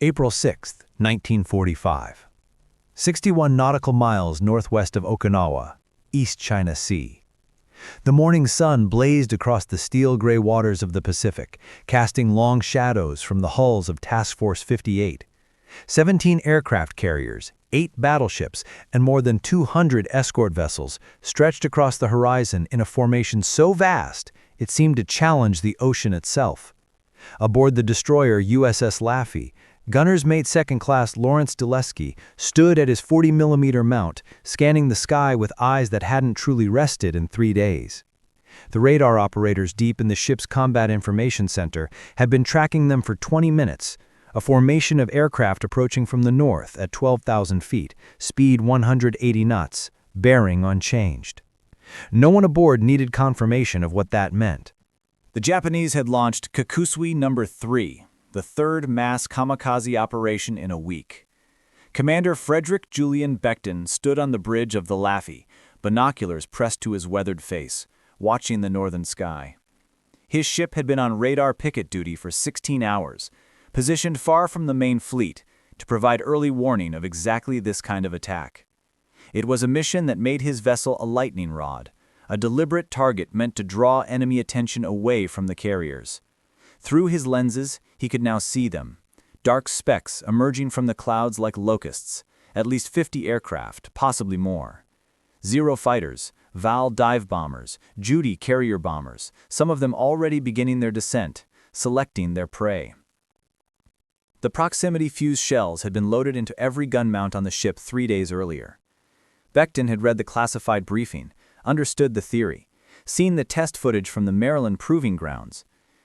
April 6, 1945. 61 nautical miles northwest of Okinawa, East China Sea. The morning sun blazed across the steel-gray waters of the Pacific, casting long shadows from the hulls of Task Force 58. 17 aircraft carriers, 8 battleships, and more than 200 escort vessels stretched across the horizon in a formation so vast it seemed to challenge the ocean itself. Aboard the destroyer USS Laffey, Gunner's Mate Second Class Lawrence Dulesky stood at his 40mm mount, scanning the sky with eyes that hadn't truly rested in 3 days. The radar operators deep in the ship's Combat Information Center had been tracking them for 20 minutes, a formation of aircraft approaching from the north at 12,000 feet, speed 180 knots, bearing unchanged. No one aboard needed confirmation of what that meant. The Japanese had launched Kakusui No. 3, the third mass kamikaze operation in a week. Commander Frederick Julian Beckton stood on the bridge of the Laffey, binoculars pressed to his weathered face, watching the northern sky. His ship had been on radar picket duty for 16 hours, positioned far from the main fleet to provide early warning of exactly this kind of attack. It was a mission that made his vessel a lightning rod, a deliberate target meant to draw enemy attention away from the carriers. Through his lenses, he could now see them, dark specks emerging from the clouds like locusts, at least 50 aircraft, possibly more. Zero fighters, Val dive bombers, Judy carrier bombers, some of them already beginning their descent, selecting their prey. The proximity fuse shells had been loaded into every gun mount on the ship 3 days earlier. Beckton had read the classified briefing, understood the theory, seen the test footage from the Maryland proving grounds.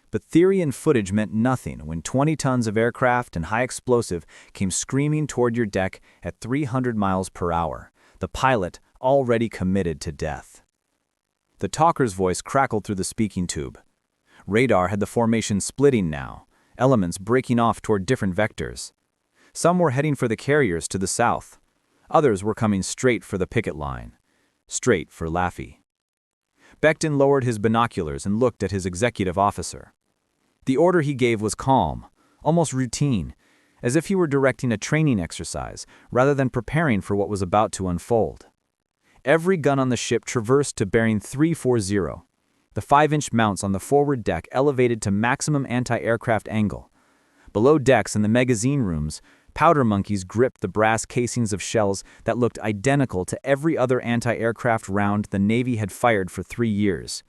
But theory and footage meant nothing when 20 tons of aircraft and high explosive came screaming toward your deck at 300 miles per hour, the pilot already committed to death. The talker's voice crackled through the speaking tube. Radar had the formation splitting now, elements breaking off toward different vectors. Some were heading for the carriers to the south. Others were coming straight for the picket line, straight for Laffey. Beckton lowered his binoculars and looked at his executive officer. The order he gave was calm, almost routine, as if he were directing a training exercise rather than preparing for what was about to unfold. Every gun on the ship traversed to bearing 340, the 5-inch mounts on the forward deck elevated to maximum anti-aircraft angle. Below decks in the magazine rooms, powder monkeys gripped the brass casings of shells that looked identical to every other anti-aircraft round the Navy had fired for 3 years.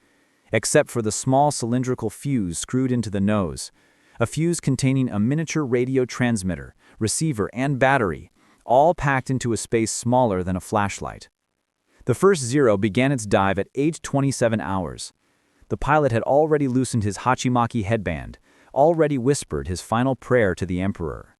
Except for the small cylindrical fuse screwed into the nose, a fuse containing a miniature radio transmitter, receiver, and battery, all packed into a space smaller than a flashlight. The first Zero began its dive at age 27 hours. The pilot had already loosened his Hachimaki headband, already whispered his final prayer to the Emperor.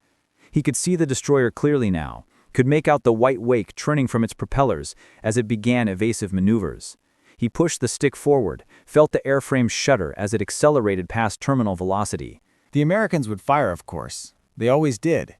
He could see the destroyer clearly now, could make out the white wake churning from its propellers as it began evasive maneuvers. He pushed the stick forward, felt the airframe shudder as it accelerated past terminal velocity. The Americans would fire, of course. They always did.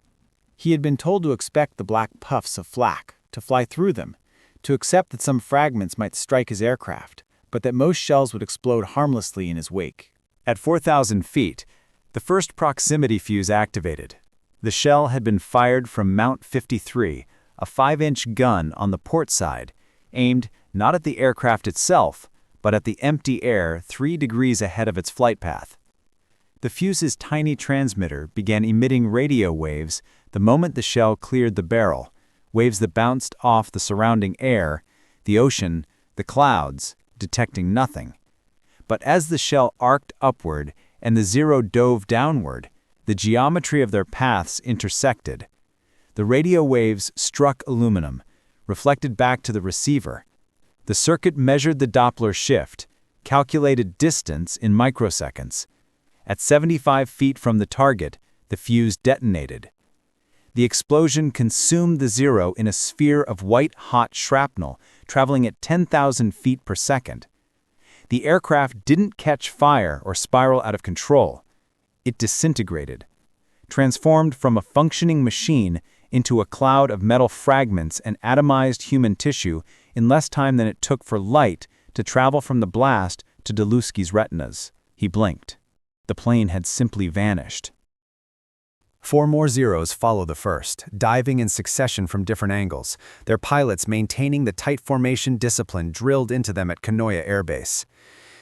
He had been told to expect the black puffs of flak, to fly through them, to accept that some fragments might strike his aircraft, but that most shells would explode harmlessly in his wake. At 4,000 feet, the first proximity fuse activated. The shell had been fired from Mount 53, a 5-inch gun on the port side, aimed not at the aircraft itself, but at the empty air 3 degrees ahead of its flight path. The fuse's tiny transmitter began emitting radio waves the moment the shell cleared the barrel, waves that bounced off the surrounding air, the ocean, the clouds, detecting nothing. But as the shell arced upward and the Zero dove downward, the geometry of their paths intersected. The radio waves struck aluminum, reflected back to the receiver. The circuit measured the Doppler shift, calculated distance in microseconds. At 75 feet from the target, the fuse detonated. The explosion consumed the Zero in a sphere of white-hot shrapnel, traveling at 10,000 feet per second. The aircraft didn't catch fire or spiral out of control. It disintegrated, transformed from a functioning machine into a cloud of metal fragments and atomized human tissue in less time than it took for light to travel from the blast to Dulesky's retinas. He blinked. The plane had simply vanished. 4 more Zeros follow the first, diving in succession from different angles, their pilots maintaining the tight formation discipline drilled into them at Kanoya Air Base.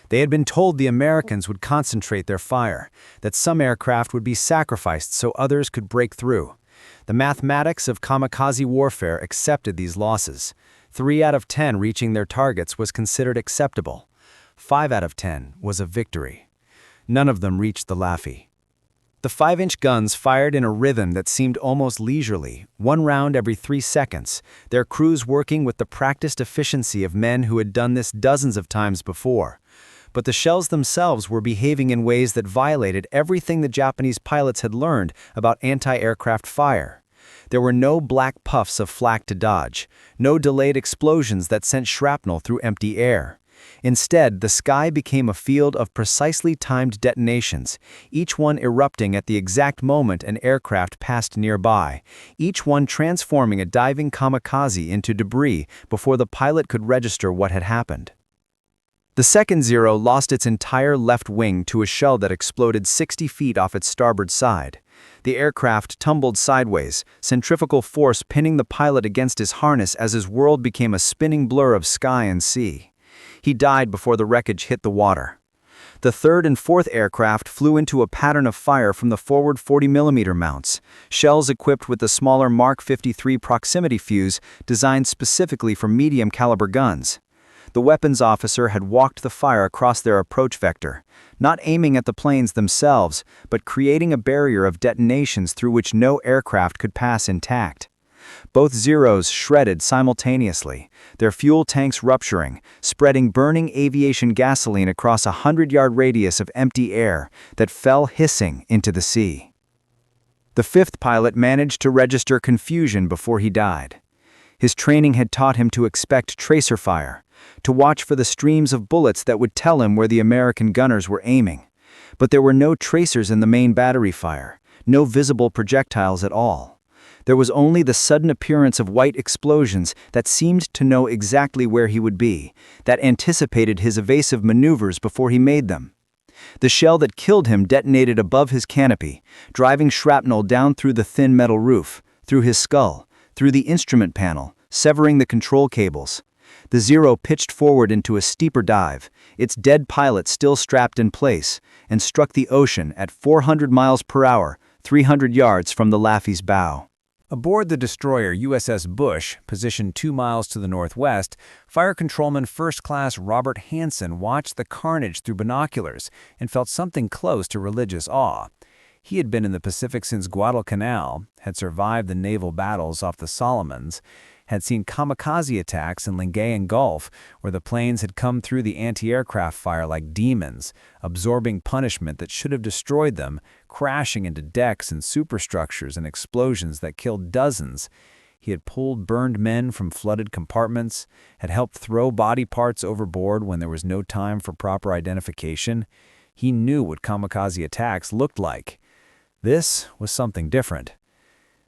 They had been told the Americans would concentrate their fire, that some aircraft would be sacrificed so others could break through. The mathematics of kamikaze warfare accepted these losses. 3 out of 10 reaching their targets was considered acceptable. 5 out of 10 was a victory. None of them reached the Laffy. The 5-inch guns fired in a rhythm that seemed almost leisurely, 1 round every 3 seconds, their crews working with the practiced efficiency of men who had done this dozens of times before. But the shells themselves were behaving in ways that violated everything the Japanese pilots had learned about anti-aircraft fire. There were no black puffs of flak to dodge, no delayed explosions that sent shrapnel through empty air. Instead, the sky became a field of precisely timed detonations, each one erupting at the exact moment an aircraft passed nearby, each one transforming a diving kamikaze into debris before the pilot could register what had happened. The second Zero lost its entire left wing to a shell that exploded 60 feet off its starboard side. The aircraft tumbled sideways, centrifugal force pinning the pilot against his harness as his world became a spinning blur of sky and sea. He died before the wreckage hit the water. The third and fourth aircraft flew into a pattern of fire from the forward 40mm mounts, shells equipped with the smaller Mark 53 proximity fuse designed specifically for medium-caliber guns. The weapons officer had walked the fire across their approach vector, not aiming at the planes themselves, but creating a barrier of detonations through which no aircraft could pass intact. Both Zeros shredded simultaneously, their fuel tanks rupturing, spreading burning aviation gasoline across a 100-yard radius of empty air that fell hissing into the sea. The fifth pilot managed to register confusion before he died. His training had taught him to expect tracer fire, to watch for the streams of bullets that would tell him where the American gunners were aiming. But there were no tracers in the main battery fire, no visible projectiles at all. There was only the sudden appearance of white explosions that seemed to know exactly where he would be, that anticipated his evasive maneuvers before he made them. The shell that killed him detonated above his canopy, driving shrapnel down through the thin metal roof, through his skull, through the instrument panel, severing the control cables. The Zero pitched forward into a steeper dive, its dead pilot still strapped in place, and struck the ocean at 400 miles per hour, 300 yards from the Laffy's bow. Aboard the destroyer USS Bush, positioned 2 miles to the northwest, Fire Controlman First Class Robert Hansen watched the carnage through binoculars and felt something close to religious awe. He had been in the Pacific since Guadalcanal, had survived the naval battles off the Solomons, had seen kamikaze attacks in Lingayen Gulf, where the planes had come through the anti-aircraft fire like demons, absorbing punishment that should have destroyed them, crashing into decks and superstructures and explosions that killed dozens. He had pulled burned men from flooded compartments, had helped throw body parts overboard when there was no time for proper identification. He knew what kamikaze attacks looked like. This was something different.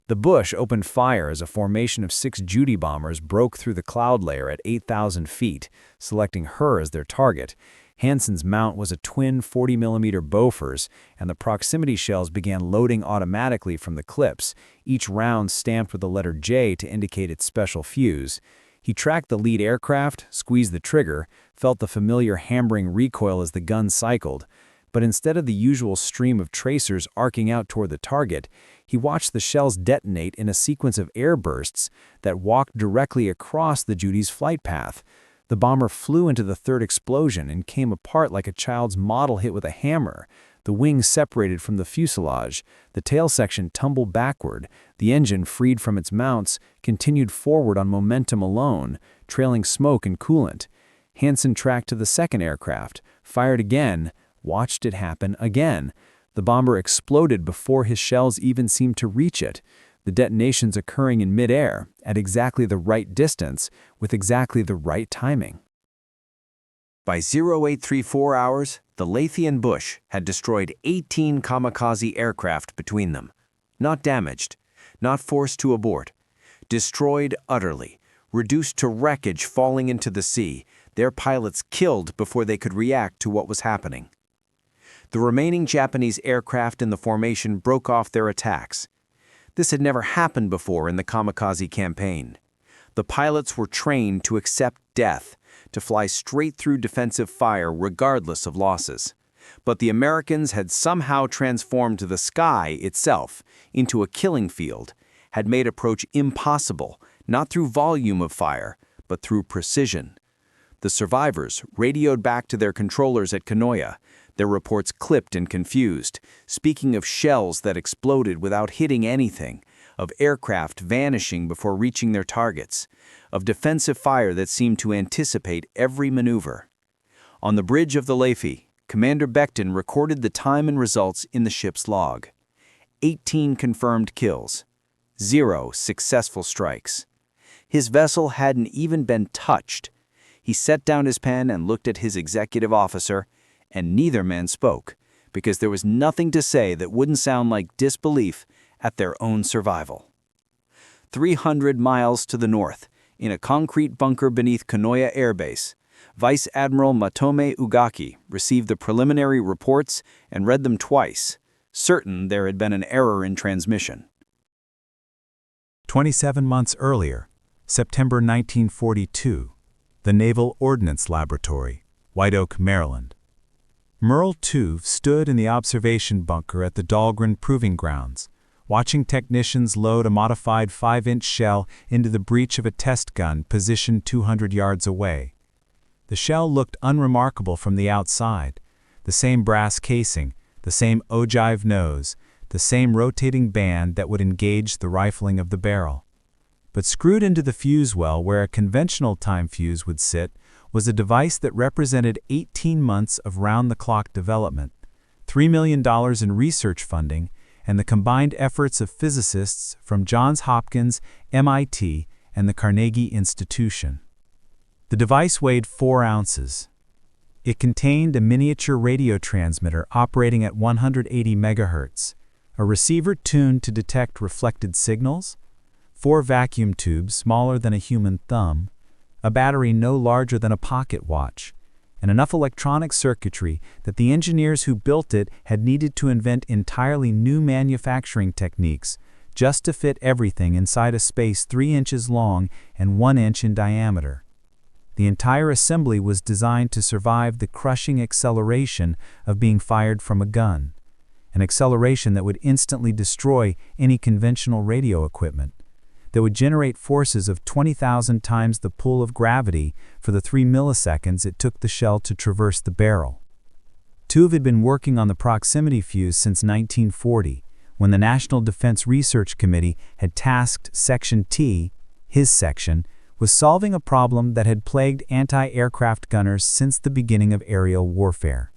The Bush opened fire as a formation of 6 Judy bombers broke through the cloud layer at 8,000 feet, selecting her as their target. Hansen's mount was a twin 40mm Bofors, and the proximity shells began loading automatically from the clips, each round stamped with the letter J to indicate its special fuse. He tracked the lead aircraft, squeezed the trigger, felt the familiar hammering recoil as the gun cycled. But instead of the usual stream of tracers arcing out toward the target, he watched the shells detonate in a sequence of air bursts that walked directly across the Judy's flight path. The bomber flew into the third explosion and came apart like a child's model hit with a hammer. The wings separated from the fuselage, the tail section tumbled backward, the engine, freed from its mounts, continued forward on momentum alone, trailing smoke and coolant. Hansen tracked to the second aircraft, fired again, watched it happen again. The bomber exploded before his shells even seemed to reach it, the detonations occurring in midair, at exactly the right distance, with exactly the right timing. By 0834 hours, the Lathian Bush had destroyed 18 kamikaze aircraft between them. Not damaged, not forced to abort. Destroyed utterly, reduced to wreckage falling into the sea, their pilots killed before they could react to what was happening. The remaining Japanese aircraft in the formation broke off their attacks. This had never happened before in the Kamikaze campaign. The pilots were trained to accept death, to fly straight through defensive fire regardless of losses. But the Americans had somehow transformed the sky itself into a killing field, had made approach impossible, not through volume of fire, but through precision. The survivors radioed back to their controllers at Kanoya, their reports clipped and confused, speaking of shells that exploded without hitting anything, of aircraft vanishing before reaching their targets, of defensive fire that seemed to anticipate every maneuver. On the bridge of the Lafi, Commander Becton recorded the time and results in the ship's log. 18 confirmed kills, 0 successful strikes. His vessel hadn't even been touched. He set down his pen and looked at his executive officer, and neither man spoke, because there was nothing to say that wouldn't sound like disbelief at their own survival. 300 miles to the north, in a concrete bunker beneath Kanoya Air Base, Vice Admiral Matome Ugaki received the preliminary reports and read them twice, certain there had been an error in transmission. 27 months earlier, September 1942, the Naval Ordnance Laboratory, White Oak, Maryland. Merle Tuve stood in the observation bunker at the Dahlgren Proving Grounds, watching technicians load a modified 5-inch shell into the breech of a test gun positioned 200 yards away. The shell looked unremarkable from the outside, the same brass casing, the same ogive nose, the same rotating band that would engage the rifling of the barrel. But screwed into the fuse well where a conventional time fuse would sit was a device that represented 18 months of round-the-clock development, $3 million in research funding, and the combined efforts of physicists from Johns Hopkins, MIT, and the Carnegie Institution. The device weighed 4 ounces. It contained a miniature radio transmitter operating at 180 megahertz, a receiver tuned to detect reflected signals, 4 vacuum tubes smaller than a human thumb, a battery no larger than a pocket watch, and enough electronic circuitry that the engineers who built it had needed to invent entirely new manufacturing techniques just to fit everything inside a space 3 inches long and 1 inch in diameter. The entire assembly was designed to survive the crushing acceleration of being fired from a gun, an acceleration that would instantly destroy any conventional radio equipment, that would generate forces of 20,000 times the pull of gravity for the 3 milliseconds it took the shell to traverse the barrel. Tuve had been working on the proximity fuse since 1940, when the National Defense Research Committee had tasked Section T, his section, with solving a problem that had plagued anti-aircraft gunners since the beginning of aerial warfare.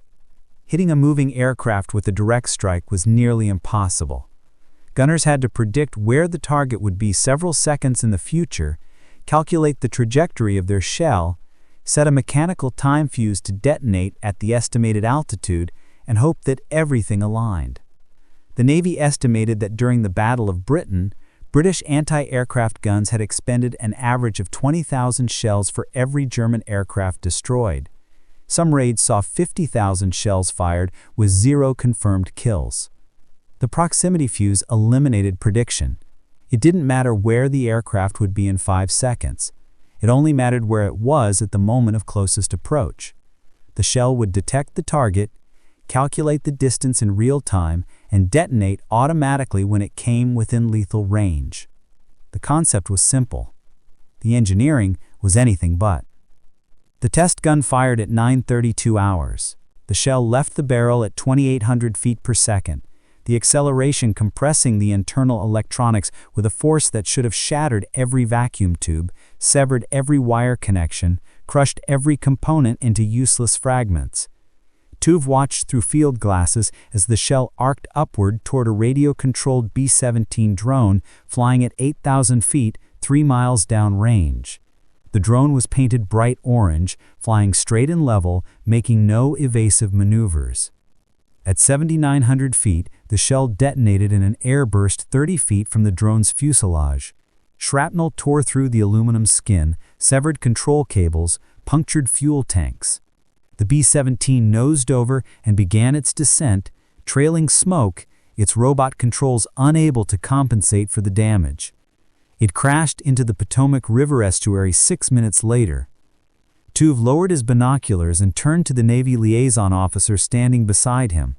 Hitting a moving aircraft with a direct strike was nearly impossible. Gunners had to predict where the target would be several seconds in the future, calculate the trajectory of their shell, set a mechanical time fuse to detonate at the estimated altitude, and hope that everything aligned. The Navy estimated that during the Battle of Britain, British anti-aircraft guns had expended an average of 20,000 shells for every German aircraft destroyed. Some raids saw 50,000 shells fired with 0 confirmed kills. The proximity fuse eliminated prediction. It didn't matter where the aircraft would be in 5 seconds. It only mattered where it was at the moment of closest approach. The shell would detect the target, calculate the distance in real time, and detonate automatically when it came within lethal range. The concept was simple. The engineering was anything but. The test gun fired at 9:32 hours. The shell left the barrel at 2,800 feet per second, the acceleration compressing the internal electronics with a force that should have shattered every vacuum tube, severed every wire connection, crushed every component into useless fragments. Tuve watched through field glasses as the shell arced upward toward a radio-controlled B-17 drone flying at 8,000 feet, 3 miles downrange. The drone was painted bright orange, flying straight and level, making no evasive maneuvers. At 7,900 feet, the shell detonated in an air burst 30 feet from the drone's fuselage. Shrapnel tore through the aluminum skin, severed control cables, punctured fuel tanks. The B-17 nosed over and began its descent, trailing smoke, its robot controls unable to compensate for the damage. It crashed into the Potomac River estuary 6 minutes later. Tuve lowered his binoculars and turned to the Navy liaison officer standing beside him.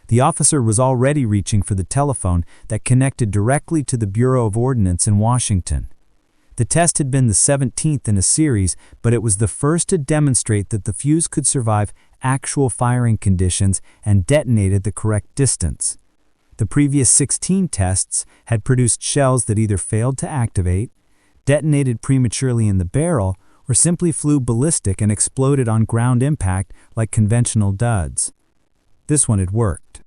The officer was already reaching for the telephone that connected directly to the Bureau of Ordnance in Washington. The test had been the 17th in a series, but it was the first to demonstrate that the fuse could survive actual firing conditions and detonate at the correct distance. The previous 16 tests had produced shells that either failed to activate, detonated prematurely in the barrel, or simply flew ballistic and exploded on ground impact like conventional duds. This one had worked.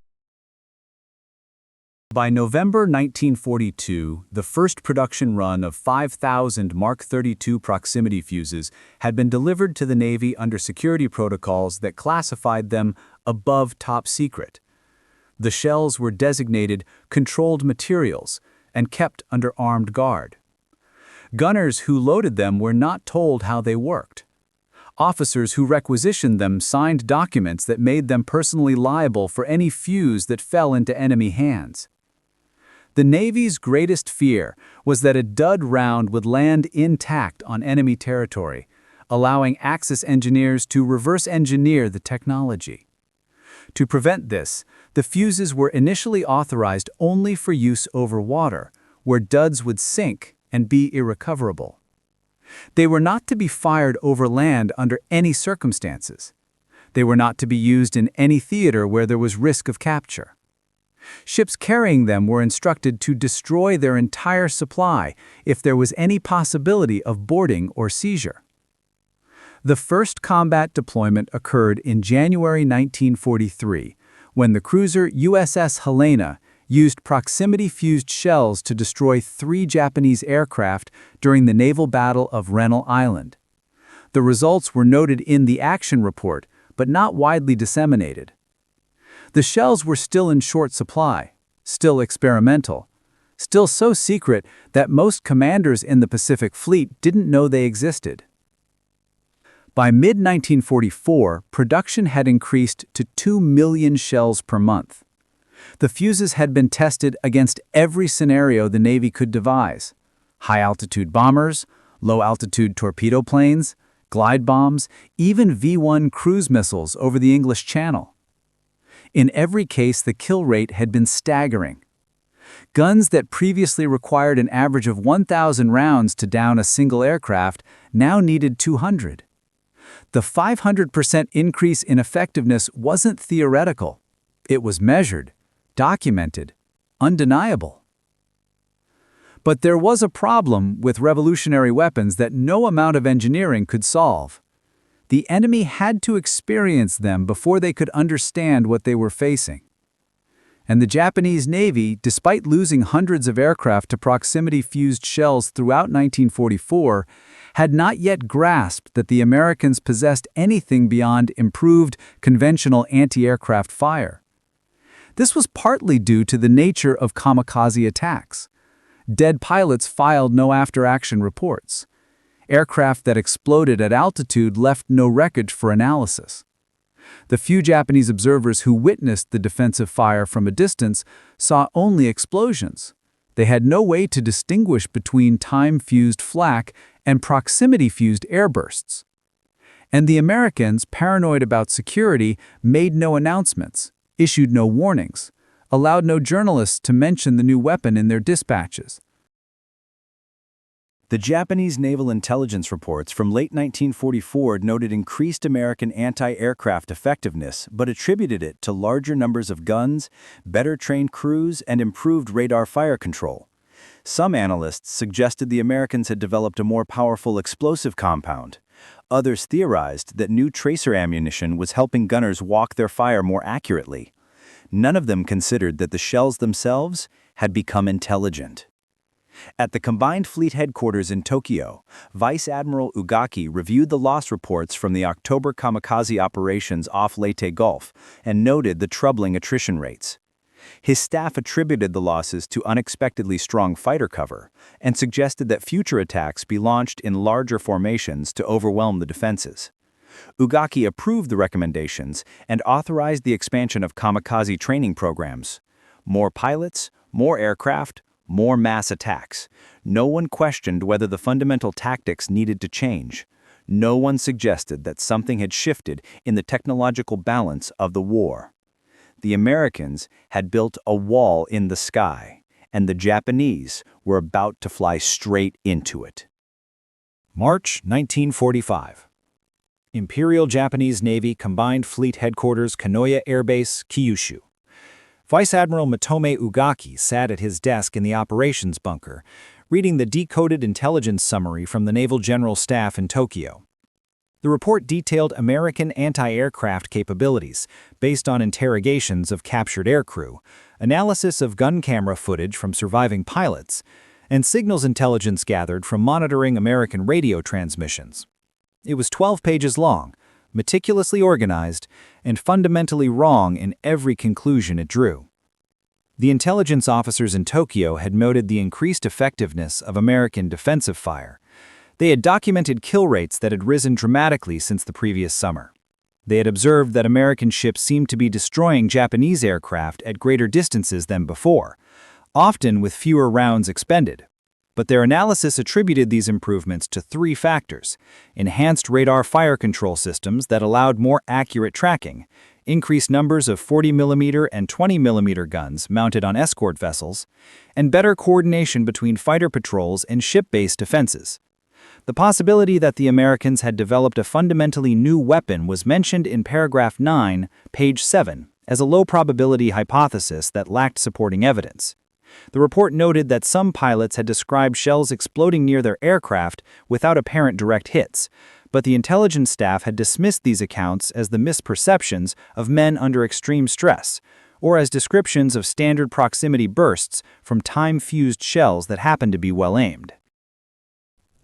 By November 1942, the first production run of 5,000 Mark 32 proximity fuses had been delivered to the Navy under security protocols that classified them above top secret. The shells were designated controlled materials and kept under armed guard. Gunners who loaded them were not told how they worked. Officers who requisitioned them signed documents that made them personally liable for any fuse that fell into enemy hands. The Navy's greatest fear was that a dud round would land intact on enemy territory, allowing Axis engineers to reverse engineer the technology. To prevent this, the fuses were initially authorized only for use over water, where duds would sink and be irrecoverable. They were not to be fired over land under any circumstances. They were not to be used in any theater where there was risk of capture. Ships carrying them were instructed to destroy their entire supply if there was any possibility of boarding or seizure. The first combat deployment occurred in January 1943, when the cruiser USS Helena used proximity-fused shells to destroy 3 Japanese aircraft during the naval battle of Rennell Island. The results were noted in the action report, but not widely disseminated. The shells were still in short supply, still experimental, still so secret that most commanders in the Pacific Fleet didn't know they existed. By mid-1944, production had increased to 2 million shells per month. The fuses had been tested against every scenario the Navy could devise: high-altitude bombers, low-altitude torpedo planes, glide bombs, even V-1 cruise missiles over the English Channel. In every case, the kill rate had been staggering. Guns that previously required an average of 1,000 rounds to down a single aircraft now needed 200. The 500% increase in effectiveness wasn't theoretical. It was measured, documented, undeniable. But there was a problem with revolutionary weapons that no amount of engineering could solve. The enemy had to experience them before they could understand what they were facing. And the Japanese Navy, despite losing hundreds of aircraft to proximity-fused shells throughout 1944, had not yet grasped that the Americans possessed anything beyond improved conventional anti-aircraft fire. This was partly due to the nature of kamikaze attacks. Dead pilots filed no after-action reports. Aircraft that exploded at altitude left no wreckage for analysis. The few Japanese observers who witnessed the defensive fire from a distance saw only explosions. They had no way to distinguish between time-fused flak and proximity-fused airbursts. And the Americans, paranoid about security, made no announcements, issued no warnings, allowed no journalists to mention the new weapon in their dispatches. The Japanese naval intelligence reports from late 1944 noted increased American anti-aircraft effectiveness, but attributed it to larger numbers of guns, better trained crews, and improved radar fire control. Some analysts suggested the Americans had developed a more powerful explosive compound. Others theorized that new tracer ammunition was helping gunners walk their fire more accurately. None of them considered that the shells themselves had become intelligent. At the Combined Fleet headquarters in Tokyo, Vice Admiral Ugaki reviewed the loss reports from the October kamikaze operations off Leyte Gulf and noted the troubling attrition rates. His staff attributed the losses to unexpectedly strong fighter cover and suggested that future attacks be launched in larger formations to overwhelm the defenses. Ugaki approved the recommendations and authorized the expansion of kamikaze training programs. More pilots, more aircraft, more mass attacks. No one questioned whether the fundamental tactics needed to change. No one suggested that something had shifted in the technological balance of the war. The Americans had built a wall in the sky, and the Japanese were about to fly straight into it. March 1945. Imperial Japanese Navy Combined Fleet Headquarters, Kanoya Air Base, Kyushu. Vice Admiral Matome Ugaki sat at his desk in the operations bunker, reading the decoded intelligence summary from the Naval General Staff in Tokyo. The report detailed American anti-aircraft capabilities based on interrogations of captured aircrew, analysis of gun camera footage from surviving pilots, and signals intelligence gathered from monitoring American radio transmissions. It was 12 pages long, meticulously organized, and fundamentally wrong in every conclusion it drew. The intelligence officers in Tokyo had noted the increased effectiveness of American defensive fire. They had documented kill rates that had risen dramatically since the previous summer. They had observed that American ships seemed to be destroying Japanese aircraft at greater distances than before, often with fewer rounds expended. But their analysis attributed these improvements to three factors: enhanced radar fire control systems that allowed more accurate tracking, increased numbers of 40mm and 20mm guns mounted on escort vessels, and better coordination between fighter patrols and ship-based defenses. The possibility that the Americans had developed a fundamentally new weapon was mentioned in paragraph 9, page 7, as a low-probability hypothesis that lacked supporting evidence. The report noted that some pilots had described shells exploding near their aircraft without apparent direct hits, but the intelligence staff had dismissed these accounts as the misperceptions of men under extreme stress, or as descriptions of standard proximity bursts from time-fused shells that happened to be well-aimed.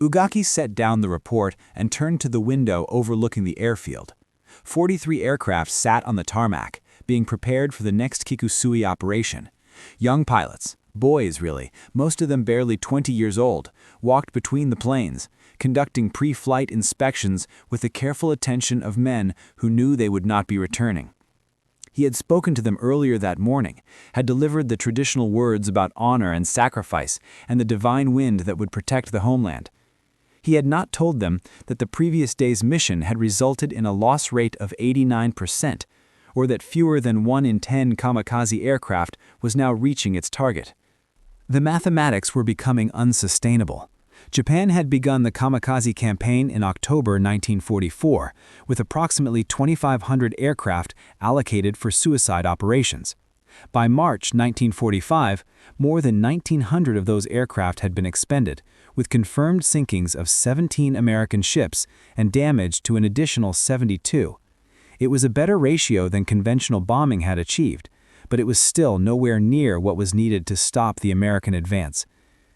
Ugaki set down the report and turned to the window overlooking the airfield. 43 aircraft sat on the tarmac, being prepared for the next Kikusui operation. Young pilots, boys really, most of them barely 20 years old, walked between the planes, conducting pre-flight inspections with the careful attention of men who knew they would not be returning. He had spoken to them earlier that morning, had delivered the traditional words about honor and sacrifice and the divine wind that would protect the homeland. He had not told them that the previous day's mission had resulted in a loss rate of 89%, or that fewer than 1 in 10 kamikaze aircraft was now reaching its target. The mathematics were becoming unsustainable. Japan had begun the kamikaze campaign in October 1944, with approximately 2,500 aircraft allocated for suicide operations. By March 1945, more than 1,900 of those aircraft had been expended, with confirmed sinkings of 17 American ships and damage to an additional 72. It was a better ratio than conventional bombing had achieved, but it was still nowhere near what was needed to stop the American advance.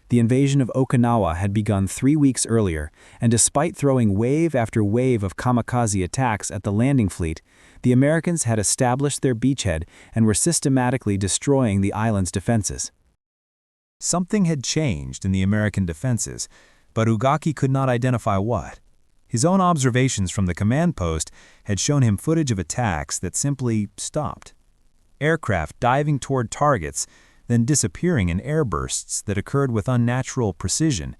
The invasion of Okinawa had begun 3 weeks earlier, and despite throwing wave after wave of kamikaze attacks at the landing fleet, the Americans had established their beachhead and were systematically destroying the island's defenses. Something had changed in the American defenses, but Ugaki could not identify what. His own observations from the command post had shown him footage of attacks that simply stopped. Aircraft diving toward targets, then disappearing in airbursts that occurred with unnatural precision.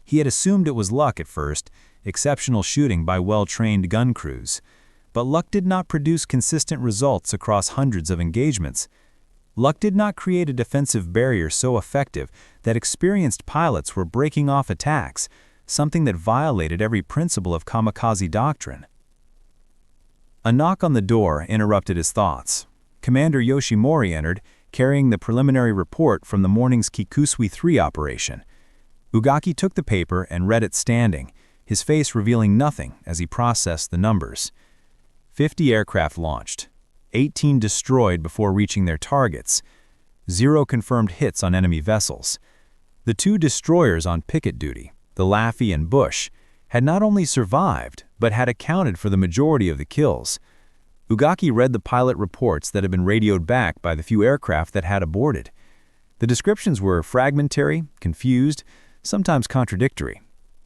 He had assumed it was luck at first, exceptional shooting by well-trained gun crews. But luck did not produce consistent results across hundreds of engagements. Luck did not create a defensive barrier so effective that experienced pilots were breaking off attacks, something that violated every principle of kamikaze doctrine. A knock on the door interrupted his thoughts. Commander Yoshimori entered, carrying the preliminary report from the morning's Kikusui 3 operation. Ugaki took the paper and read it standing, his face revealing nothing as he processed the numbers. 50 aircraft launched, 18 destroyed before reaching their targets, 0 confirmed hits on enemy vessels. The 2 destroyers on picket duty, the Laffey and Bush, had not only survived, but had accounted for the majority of the kills. Ugaki read the pilot reports that had been radioed back by the few aircraft that had aborted. The descriptions were fragmentary, confused, sometimes contradictory.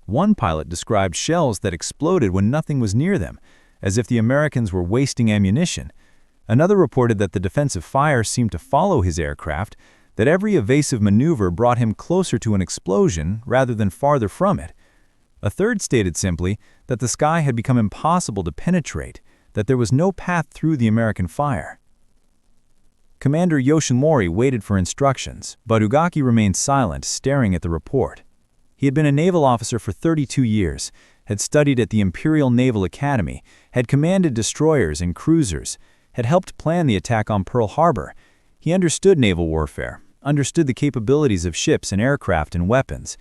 One pilot described shells that exploded when nothing was near them, as if the Americans were wasting ammunition. Another reported that the defensive fire seemed to follow his aircraft, that every evasive maneuver brought him closer to an explosion rather than farther from it. A third stated simply that the sky had become impossible to penetrate, that there was no path through the American fire. Commander Yoshimori waited for instructions, but Ugaki remained silent, staring at the report. He had been a naval officer for 32 years, had studied at the Imperial Naval Academy, had commanded destroyers and cruisers, had helped plan the attack on Pearl Harbor. He understood naval warfare, understood the capabilities of ships and aircraft and weapons,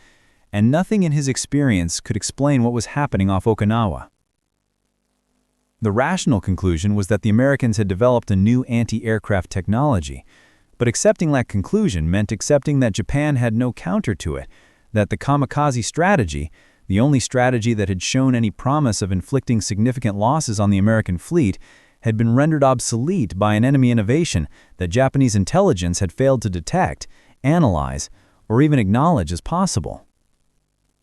and nothing in his experience could explain what was happening off Okinawa. The rational conclusion was that the Americans had developed a new anti-aircraft technology, but accepting that conclusion meant accepting that Japan had no counter to it, that the Kamikaze strategy, the only strategy that had shown any promise of inflicting significant losses on the American fleet, had been rendered obsolete by an enemy innovation that Japanese intelligence had failed to detect, analyze, or even acknowledge as possible.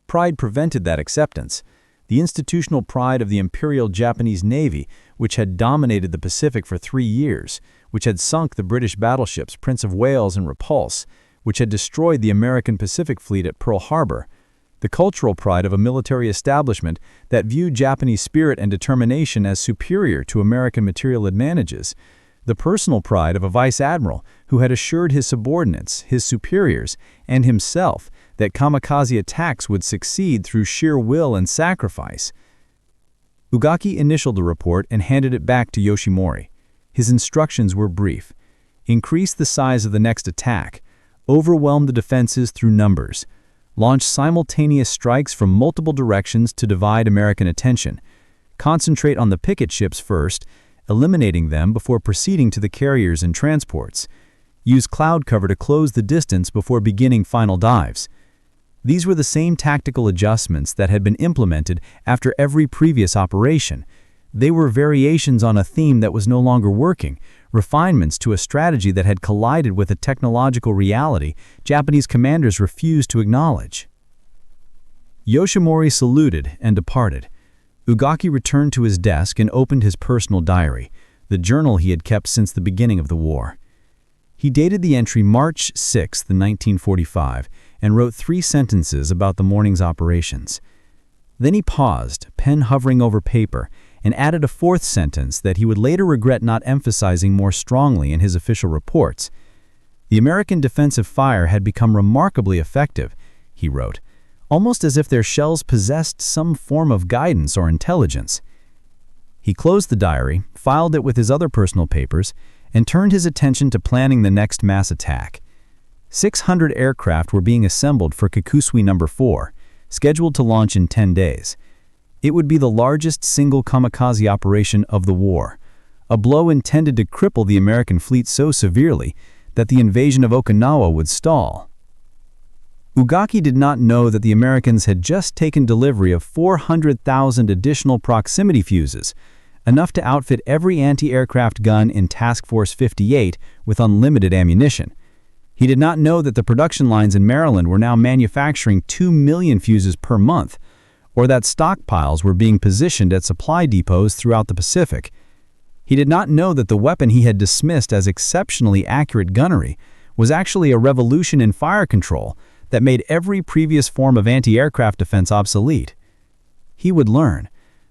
Pride prevented that acceptance. The institutional pride of the Imperial Japanese Navy, which had dominated the Pacific for 3 years, which had sunk the British battleships Prince of Wales and Repulse, which had destroyed the American Pacific Fleet at Pearl Harbor, the cultural pride of a military establishment that viewed Japanese spirit and determination as superior to American material advantages, the personal pride of a vice admiral who had assured his subordinates, his superiors, and himself that kamikaze attacks would succeed through sheer will and sacrifice. Ugaki initialed the report and handed it back to Yoshimori. His instructions were brief. Increase the size of the next attack. Overwhelm the defenses through numbers. Launch simultaneous strikes from multiple directions to divide American attention. Concentrate on the picket ships first, eliminating them before proceeding to the carriers and transports. Use cloud cover to close the distance before beginning final dives. These were the same tactical adjustments that had been implemented after every previous operation. They were variations on a theme that was no longer working, refinements to a strategy that had collided with a technological reality Japanese commanders refused to acknowledge. Yoshimori saluted and departed. Ugaki returned to his desk and opened his personal diary, the journal he had kept since the beginning of the war. He dated the entry March 6, 1945, and wrote 3 sentences about the morning's operations. Then he paused, pen hovering over paper, and added a 4th sentence that he would later regret not emphasizing more strongly in his official reports. The American defensive fire had become remarkably effective, he wrote, almost as if their shells possessed some form of guidance or intelligence. He closed the diary, filed it with his other personal papers, and turned his attention to planning the next mass attack. 600 aircraft were being assembled for Kakusui No. 4, scheduled to launch in 10 days. It would be the largest single kamikaze operation of the war, a blow intended to cripple the American fleet so severely that the invasion of Okinawa would stall. Ugaki did not know that the Americans had just taken delivery of 400,000 additional proximity fuses, enough to outfit every anti-aircraft gun in Task Force 58 with unlimited ammunition. He did not know that the production lines in Maryland were now manufacturing 2 million fuses per month, or that stockpiles were being positioned at supply depots throughout the Pacific. He did not know that the weapon he had dismissed as exceptionally accurate gunnery was actually a revolution in fire control that made every previous form of anti-aircraft defense obsolete. He would learn,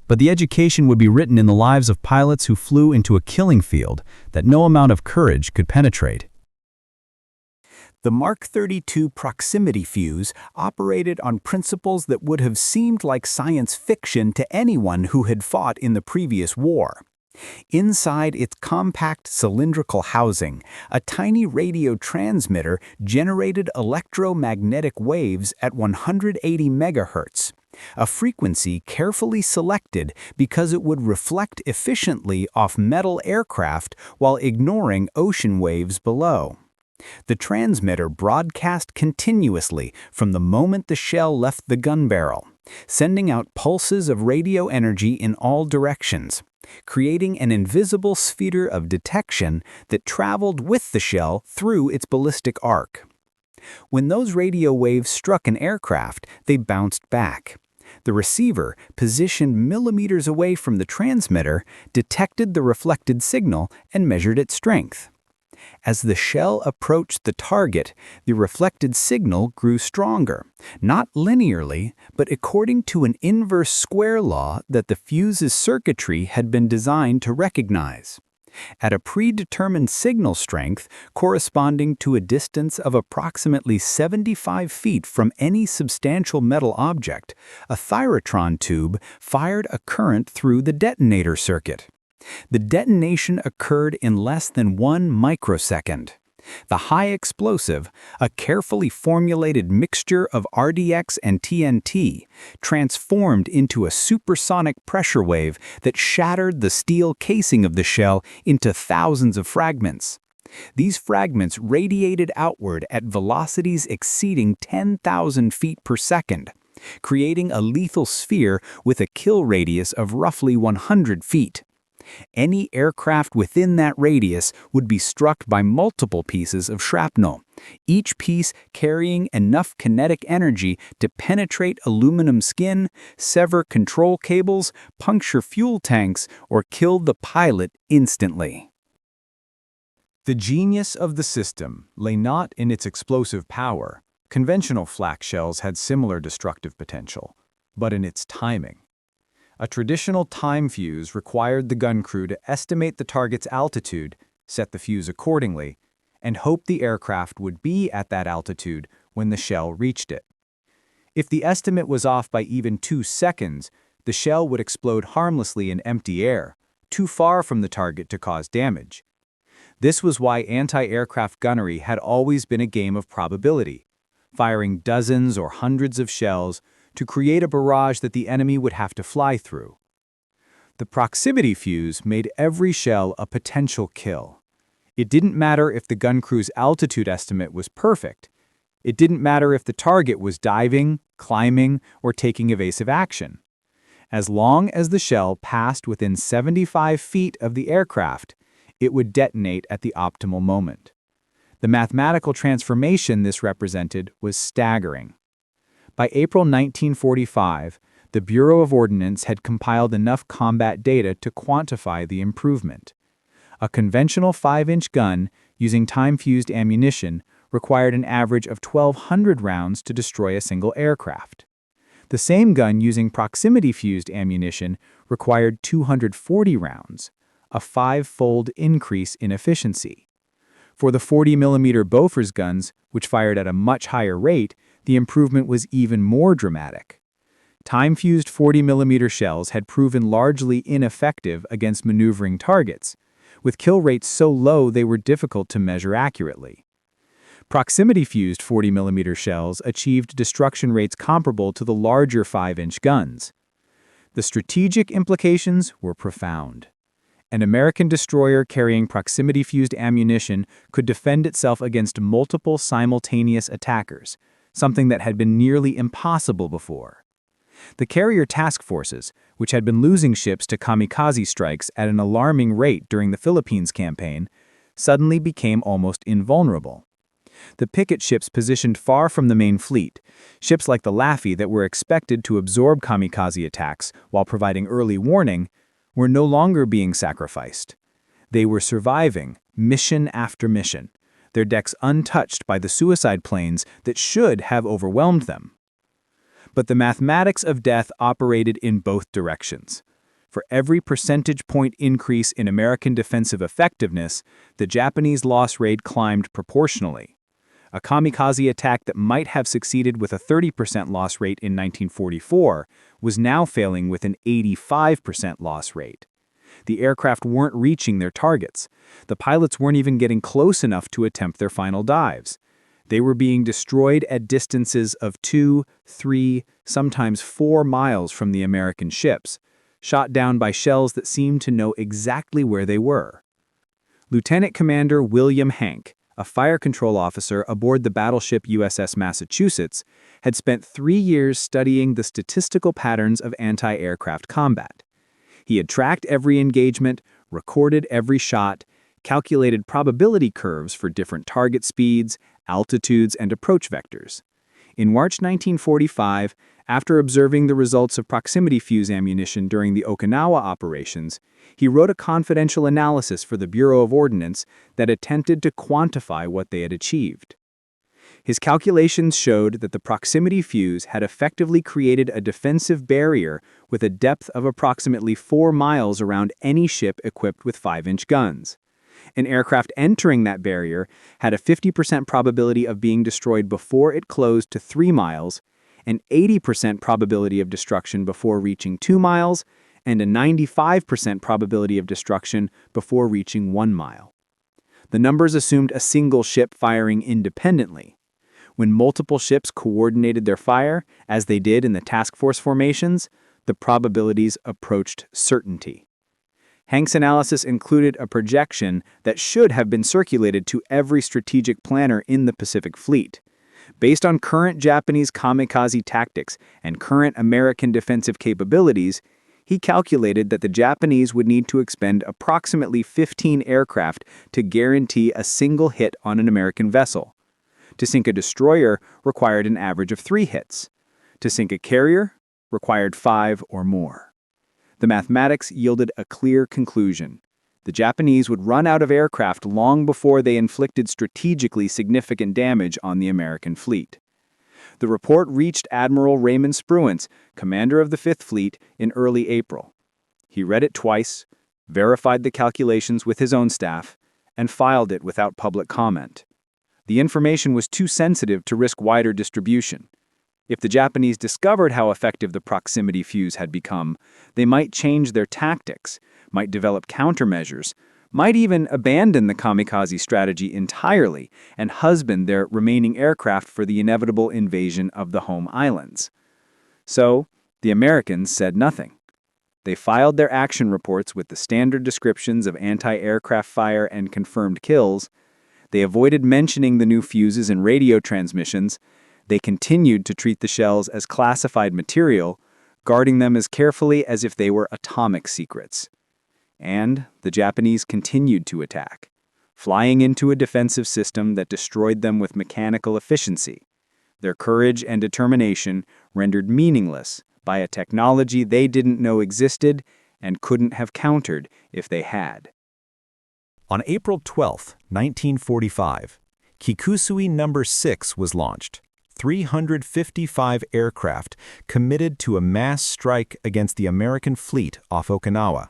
but the education would be written in the lives of pilots who flew into a killing field that no amount of courage could penetrate. The Mark 32 proximity fuse operated on principles that would have seemed like science fiction to anyone who had fought in the previous war. Inside its compact cylindrical housing, a tiny radio transmitter generated electromagnetic waves at 180 megahertz, a frequency carefully selected because it would reflect efficiently off metal aircraft while ignoring ocean waves below. The transmitter broadcast continuously from the moment the shell left the gun barrel, sending out pulses of radio energy in all directions, creating an invisible sphere of detection that traveled with the shell through its ballistic arc. When those radio waves struck an aircraft, they bounced back. The receiver, positioned millimeters away from the transmitter, detected the reflected signal and measured its strength. As the shell approached the target, the reflected signal grew stronger, not linearly, but according to an inverse square law that the fuse's circuitry had been designed to recognize. At a predetermined signal strength corresponding to a distance of approximately 75 feet from any substantial metal object, a thyrotron tube fired a current through the detonator circuit. The detonation occurred in less than 1 microsecond. The high explosive, a carefully formulated mixture of RDX and TNT, transformed into a supersonic pressure wave that shattered the steel casing of the shell into thousands of fragments. These fragments radiated outward at velocities exceeding 10,000 feet per second, creating a lethal sphere with a kill radius of roughly 100 feet. Any aircraft within that radius would be struck by multiple pieces of shrapnel, each piece carrying enough kinetic energy to penetrate aluminum skin, sever control cables, puncture fuel tanks, or kill the pilot instantly. The genius of the system lay not in its explosive power. Conventional flak shells had similar destructive potential, but in its timing. A traditional time fuse required the gun crew to estimate the target's altitude, set the fuse accordingly, and hope the aircraft would be at that altitude when the shell reached it. If the estimate was off by even 2 seconds, the shell would explode harmlessly in empty air, too far from the target to cause damage. This was why anti-aircraft gunnery had always been a game of probability, firing dozens or hundreds of shells to create a barrage that the enemy would have to fly through. The proximity fuse made every shell a potential kill. It didn't matter if the gun crew's altitude estimate was perfect. It didn't matter if the target was diving, climbing, or taking evasive action. As long as the shell passed within 75 feet of the aircraft, it would detonate at the optimal moment. The mathematical transformation this represented was staggering. By April 1945, the Bureau of Ordnance had compiled enough combat data to quantify the improvement. A conventional 5-inch gun using time-fused ammunition required an average of 1,200 rounds to destroy a single aircraft. The same gun using proximity-fused ammunition required 240 rounds, a 5-fold increase in efficiency. For the 40mm Bofors guns, which fired at a much higher rate, the improvement was even more dramatic. Time-fused 40mm shells had proven largely ineffective against maneuvering targets, with kill rates so low they were difficult to measure accurately. Proximity-fused 40mm shells achieved destruction rates comparable to the larger 5-inch guns. The strategic implications were profound. An American destroyer carrying proximity-fused ammunition could defend itself against multiple simultaneous attackers, something that had been nearly impossible before. The carrier task forces, which had been losing ships to kamikaze strikes at an alarming rate during the Philippines campaign, suddenly became almost invulnerable. The picket ships positioned far from the main fleet, ships like the Laffey that were expected to absorb kamikaze attacks while providing early warning, were no longer being sacrificed. They were surviving mission after mission, their decks untouched by the suicide planes that should have overwhelmed them. But the mathematics of death operated in both directions. For every percentage point increase in American defensive effectiveness, the Japanese loss rate climbed proportionally. A kamikaze attack that might have succeeded with a 30% loss rate in 1944 was now failing with an 85% loss rate. The aircraft weren't reaching their targets. The pilots weren't even getting close enough to attempt their final dives. They were being destroyed at distances of 2, 3, sometimes 4 miles from the American ships, shot down by shells that seemed to know exactly where they were. Lieutenant Commander William Hank, a fire control officer aboard the battleship USS Massachusetts, had spent 3 years studying the statistical patterns of anti-aircraft combat. He had tracked every engagement, recorded every shot, calculated probability curves for different target speeds, altitudes, and approach vectors. In March 1945, after observing the results of proximity fuse ammunition during the Okinawa operations, he wrote a confidential analysis for the Bureau of Ordnance that attempted to quantify what they had achieved. His calculations showed that the proximity fuse had effectively created a defensive barrier with a depth of approximately 4 miles around any ship equipped with 5-inch guns. An aircraft entering that barrier had a 50% probability of being destroyed before it closed to 3 miles, an 80% probability of destruction before reaching 2 miles, and a 95% probability of destruction before reaching 1 mile. The numbers assumed a single ship firing independently. When multiple ships coordinated their fire, as they did in the task force formations, the probabilities approached certainty. Hank's analysis included a projection that should have been circulated to every strategic planner in the Pacific Fleet. Based on current Japanese kamikaze tactics and current American defensive capabilities, he calculated that the Japanese would need to expend approximately 15 aircraft to guarantee a single hit on an American vessel. To sink a destroyer required an average of 3 hits. To sink a carrier required 5 or more. The mathematics yielded a clear conclusion. The Japanese would run out of aircraft long before they inflicted strategically significant damage on the American fleet. The report reached Admiral Raymond Spruance, commander of the Fifth Fleet, in early April. He read it twice, verified the calculations with his own staff, and filed it without public comment. The information was too sensitive to risk wider distribution. If the Japanese discovered how effective the proximity fuse had become, they might change their tactics, might develop countermeasures, might even abandon the kamikaze strategy entirely and husband their remaining aircraft for the inevitable invasion of the home islands. So, the Americans said nothing. They filed their action reports with the standard descriptions of anti-aircraft fire and confirmed kills. They avoided mentioning the new fuses in radio transmissions. They continued to treat the shells as classified material, guarding them as carefully as if they were atomic secrets. And the Japanese continued to attack, flying into a defensive system that destroyed them with mechanical efficiency. Their courage and determination rendered meaningless by a technology they didn't know existed and couldn't have countered if they had. On April 12, 1945, Kikusui No. 6 was launched. 355 aircraft committed to a mass strike against the American fleet off Okinawa.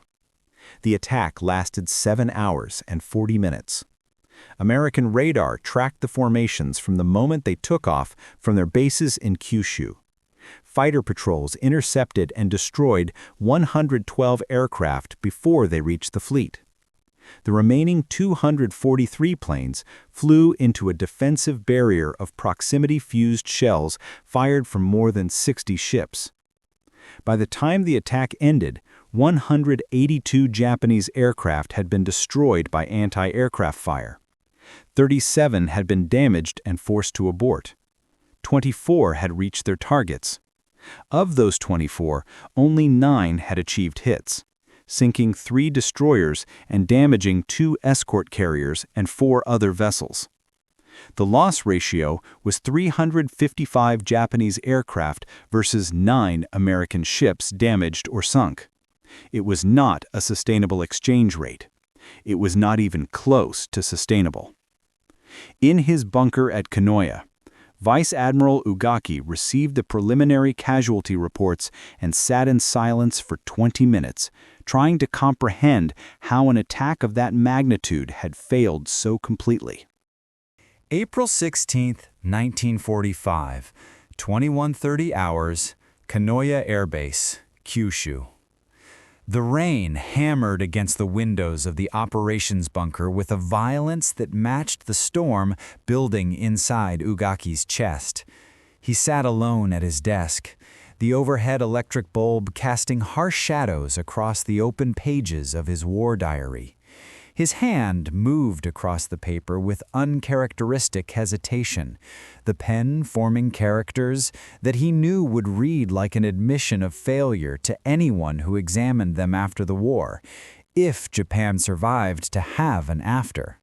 The attack lasted 7 hours and 40 minutes. American radar tracked the formations from the moment they took off from their bases in Kyushu. Fighter patrols intercepted and destroyed 112 aircraft before they reached the fleet. The remaining 243 planes flew into a defensive barrier of proximity-fused shells fired from more than 60 ships. By the time the attack ended, 182 Japanese aircraft had been destroyed by anti-aircraft fire. 37 had been damaged and forced to abort. 24 had reached their targets. Of those 24, only 9 had achieved hits, sinking 3 destroyers and damaging 2 escort carriers and 4 other vessels. The loss ratio was 355 Japanese aircraft versus 9 American ships damaged or sunk. It was not a sustainable exchange rate. It was not even close to sustainable. In his bunker at Kanoya, Vice Admiral Ugaki received the preliminary casualty reports and sat in silence for 20 minutes, trying to comprehend how an attack of that magnitude had failed so completely. April 16, 1945, 21:30 hours, Kanoya Air Base, Kyushu. The rain hammered against the windows of the operations bunker with a violence that matched the storm building inside Ugaki's chest. He sat alone at his desk, the overhead electric bulb casting harsh shadows across the open pages of his war diary. His hand moved across the paper with uncharacteristic hesitation, the pen forming characters that he knew would read like an admission of failure to anyone who examined them after the war, if Japan survived to have an after.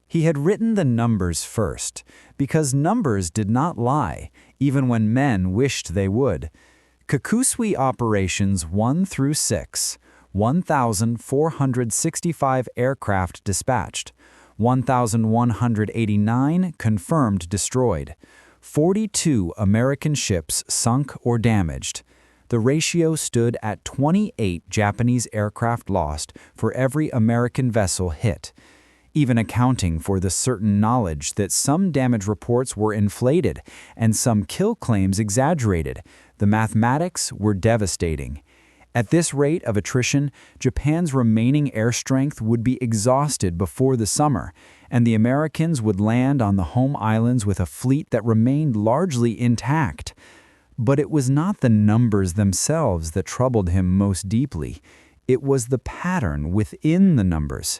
He had written the numbers first, because numbers did not lie, even when men wished they would. Kakusui Operations 1 through 6, 1,465 aircraft dispatched, 1,189 confirmed destroyed, 42 American ships sunk or damaged. The ratio stood at 28 Japanese aircraft lost for every American vessel hit, even accounting for the certain knowledge that some damage reports were inflated and some kill claims exaggerated. The mathematics were devastating. At this rate of attrition, Japan's remaining air strength would be exhausted before the summer, and the Americans would land on the home islands with a fleet that remained largely intact. But it was not the numbers themselves that troubled him most deeply. It was the pattern within the numbers.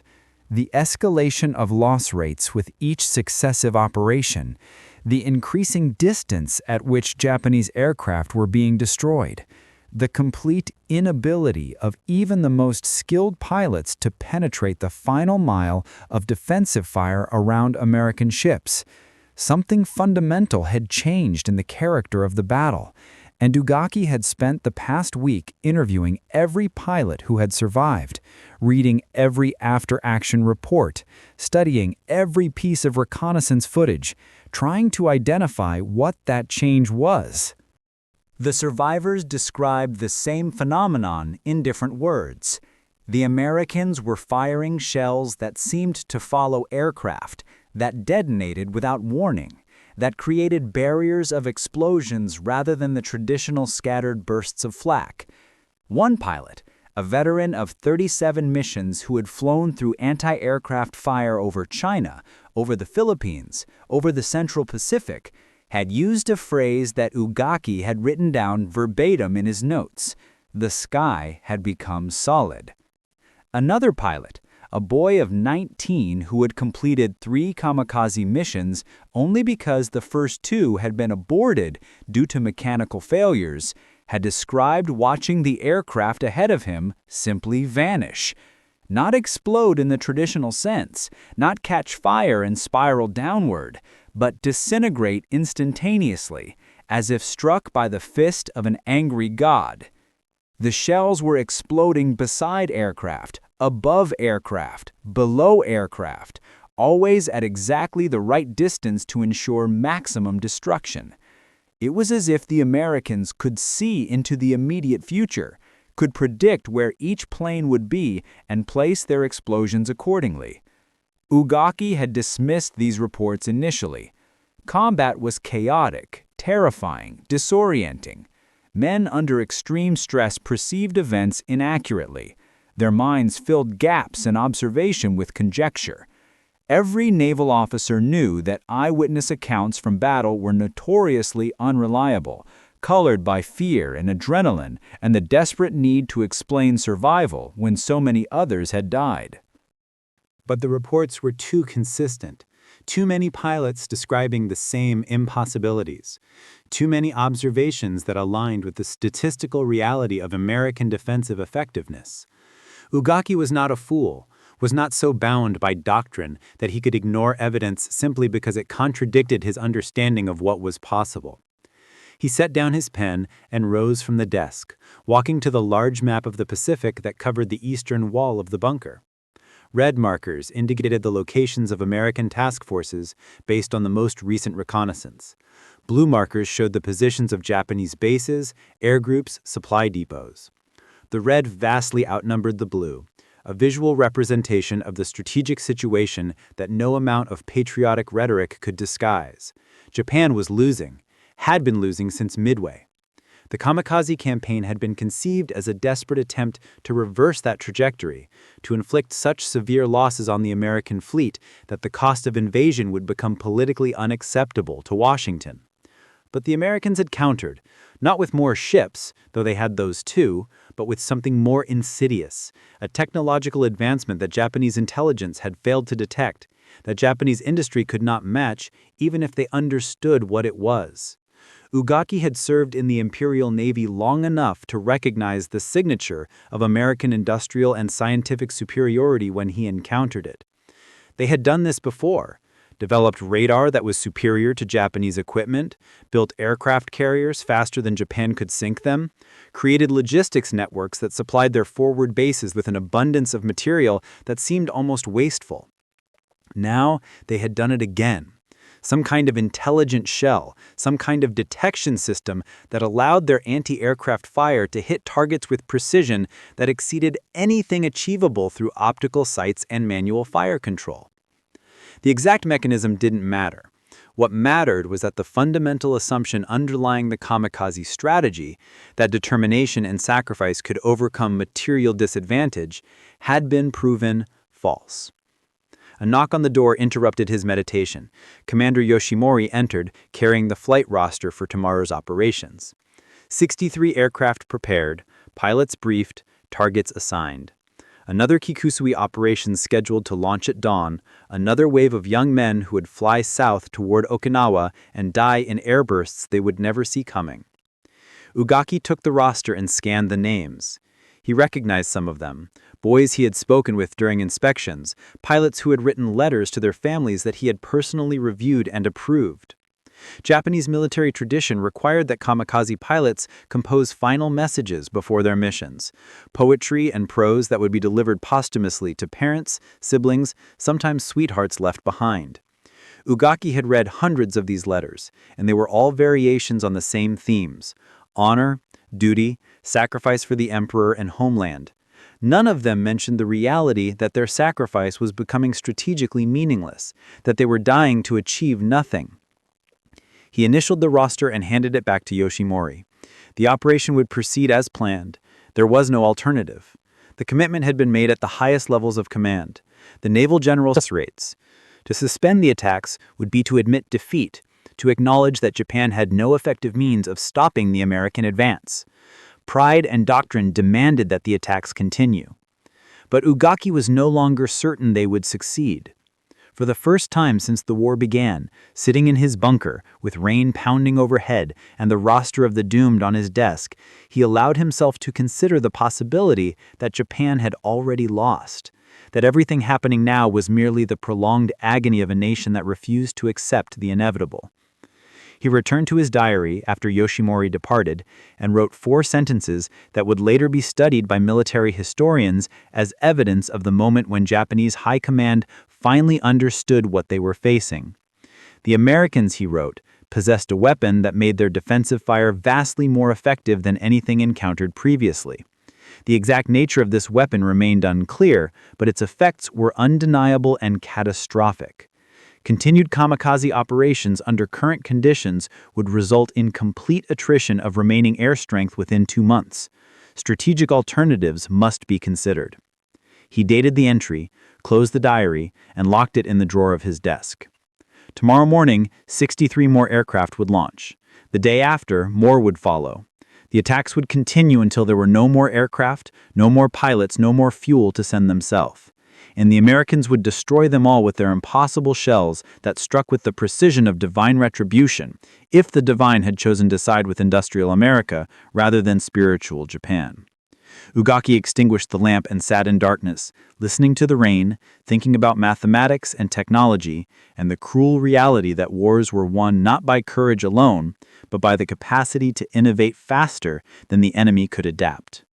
The escalation of loss rates with each successive operation, the increasing distance at which Japanese aircraft were being destroyed, the complete inability of even the most skilled pilots to penetrate the final mile of defensive fire around American ships. Something fundamental had changed in the character of the battle, and Ugaki had spent the past week interviewing every pilot who had survived, reading every after-action report, studying every piece of reconnaissance footage, trying to identify what that change was. The survivors described the same phenomenon in different words. The Americans were firing shells that seemed to follow aircraft, that detonated without warning, that created barriers of explosions rather than the traditional scattered bursts of flak. One pilot, a veteran of 37 missions who had flown through anti-aircraft fire over China, over the Philippines, over the Central Pacific, had used a phrase that Ugaki had written down verbatim in his notes. The sky had become solid. Another pilot, a boy of 19 who had completed 3 kamikaze missions only because the first 2 had been aborted due to mechanical failures, had described watching the aircraft ahead of him simply vanish. Not explode in the traditional sense, not catch fire and spiral downward, but disintegrate instantaneously, as if struck by the fist of an angry god. The shells were exploding beside aircraft, above aircraft, below aircraft, always at exactly the right distance to ensure maximum destruction. It was as if the Americans could see into the immediate future, could predict where each plane would be and place their explosions accordingly. Ugaki had dismissed these reports initially. Combat was chaotic, terrifying, disorienting. Men under extreme stress perceived events inaccurately. Their minds filled gaps in observation with conjecture. Every naval officer knew that eyewitness accounts from battle were notoriously unreliable, colored by fear and adrenaline and the desperate need to explain survival when so many others had died. But the reports were too consistent. Too many pilots describing the same impossibilities. Too many observations that aligned with the statistical reality of American defensive effectiveness. Ugaki was not a fool, was not so bound by doctrine that he could ignore evidence simply because it contradicted his understanding of what was possible. He set down his pen and rose from the desk, walking to the large map of the Pacific that covered the eastern wall of the bunker. Red markers indicated the locations of American task forces based on the most recent reconnaissance. Blue markers showed the positions of Japanese bases, air groups, supply depots. The red vastly outnumbered the blue, a visual representation of the strategic situation that no amount of patriotic rhetoric could disguise. Japan was losing, had been losing since Midway. The Kamikaze campaign had been conceived as a desperate attempt to reverse that trajectory, to inflict such severe losses on the American fleet that the cost of invasion would become politically unacceptable to Washington. But the Americans had countered, not with more ships, though they had those too, but with something more insidious, a technological advancement that Japanese intelligence had failed to detect, that Japanese industry could not match even if they understood what it was. Ugaki had served in the Imperial Navy long enough to recognize the signature of American industrial and scientific superiority when he encountered it. They had done this before. developed radar that was superior to Japanese equipment, built aircraft carriers faster than Japan could sink them, created logistics networks that supplied their forward bases with an abundance of material that seemed almost wasteful. Now they had done it again. Some kind of intelligent shell, some kind of detection system that allowed their anti-aircraft fire to hit targets with precision that exceeded anything achievable through optical sights and manual fire control. The exact mechanism didn't matter. What mattered was that the fundamental assumption underlying the kamikaze strategy, that determination and sacrifice could overcome material disadvantage, had been proven false. A knock on the door interrupted his meditation. Commander Yoshimori entered, carrying the flight roster for tomorrow's operations. 63 aircraft prepared, pilots briefed, targets assigned. Another Kikusui operation scheduled to launch at dawn, another wave of young men who would fly south toward Okinawa and die in airbursts they would never see coming. Ugaki took the roster and scanned the names. He recognized some of them, boys he had spoken with during inspections, pilots who had written letters to their families that he had personally reviewed and approved. Japanese military tradition required that kamikaze pilots compose final messages before their missions, poetry and prose that would be delivered posthumously to parents, siblings, sometimes sweethearts left behind. Ugaki had read hundreds of these letters, and they were all variations on the same themes: honor, duty, sacrifice for the emperor and homeland. None of them mentioned the reality that their sacrifice was becoming strategically meaningless, that they were dying to achieve nothing. He initialed the roster and handed it back to Yoshimori. The operation would proceed as planned. There was no alternative. The commitment had been made at the highest levels of command. The naval general's rates. To suspend the attacks would be to admit defeat, to acknowledge that Japan had no effective means of stopping the American advance. Pride and doctrine demanded that the attacks continue. But Ugaki was no longer certain they would succeed. For the first time since the war began, sitting in his bunker, with rain pounding overhead and the roster of the doomed on his desk, he allowed himself to consider the possibility that Japan had already lost, that everything happening now was merely the prolonged agony of a nation that refused to accept the inevitable. He returned to his diary after Yoshimori departed and wrote 4 sentences that would later be studied by military historians as evidence of the moment when Japanese high command finally understood what they were facing. The Americans, he wrote, possessed a weapon that made their defensive fire vastly more effective than anything encountered previously. The exact nature of this weapon remained unclear, but its effects were undeniable and catastrophic. Continued kamikaze operations under current conditions would result in complete attrition of remaining air strength within 2 months. Strategic alternatives must be considered. He dated the entry, closed the diary, and locked it in the drawer of his desk. Tomorrow morning, 63 more aircraft would launch. The day after, more would follow. The attacks would continue until there were no more aircraft, no more pilots, no more fuel to send them south. And the Americans would destroy them all with their impossible shells that struck with the precision of divine retribution, if the divine had chosen to side with industrial America rather than spiritual Japan. Ugaki extinguished the lamp and sat in darkness, listening to the rain, thinking about mathematics and technology, and the cruel reality that wars were won not by courage alone, but by the capacity to innovate faster than the enemy could adapt.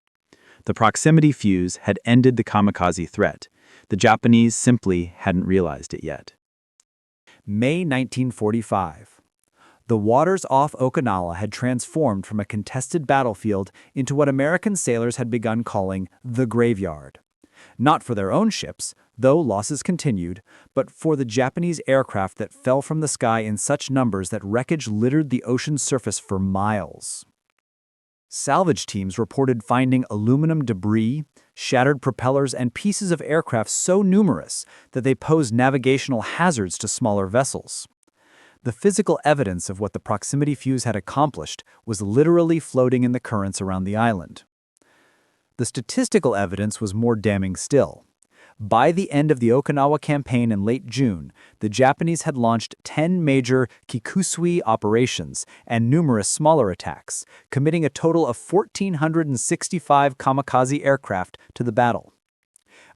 The proximity fuse had ended the kamikaze threat. The Japanese simply hadn't realized it yet. May 1945. The waters off Okinawa had transformed from a contested battlefield into what American sailors had begun calling the graveyard. Not for their own ships, though losses continued, but for the Japanese aircraft that fell from the sky in such numbers that wreckage littered the ocean's surface for miles. Salvage teams reported finding aluminum debris, shattered propellers, and pieces of aircraft so numerous that they posed navigational hazards to smaller vessels. The physical evidence of what the proximity fuse had accomplished was literally floating in the currents around the island. The statistical evidence was more damning still. By the end of the Okinawa campaign in late June, the Japanese had launched 10 major Kikusui operations and numerous smaller attacks, committing a total of 1,465 kamikaze aircraft to the battle.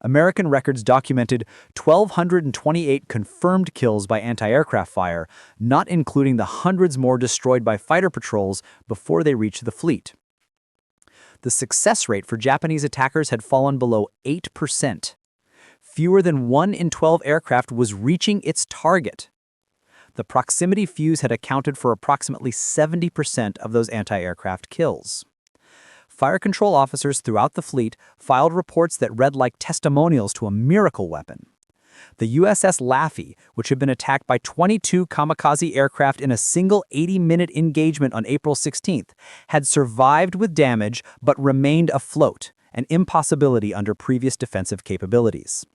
American records documented 1,228 confirmed kills by anti-aircraft fire, not including the hundreds more destroyed by fighter patrols before they reached the fleet. The success rate for Japanese attackers had fallen below 8%. Fewer than 1 in 12 aircraft was reaching its target. The proximity fuse had accounted for approximately 70% of those anti-aircraft kills. Fire control officers throughout the fleet filed reports that read like testimonials to a miracle weapon. The USS Laffey, which had been attacked by 22 kamikaze aircraft in a single 80-minute engagement on April 16th, had survived with damage but remained afloat, an impossibility under previous defensive capabilities.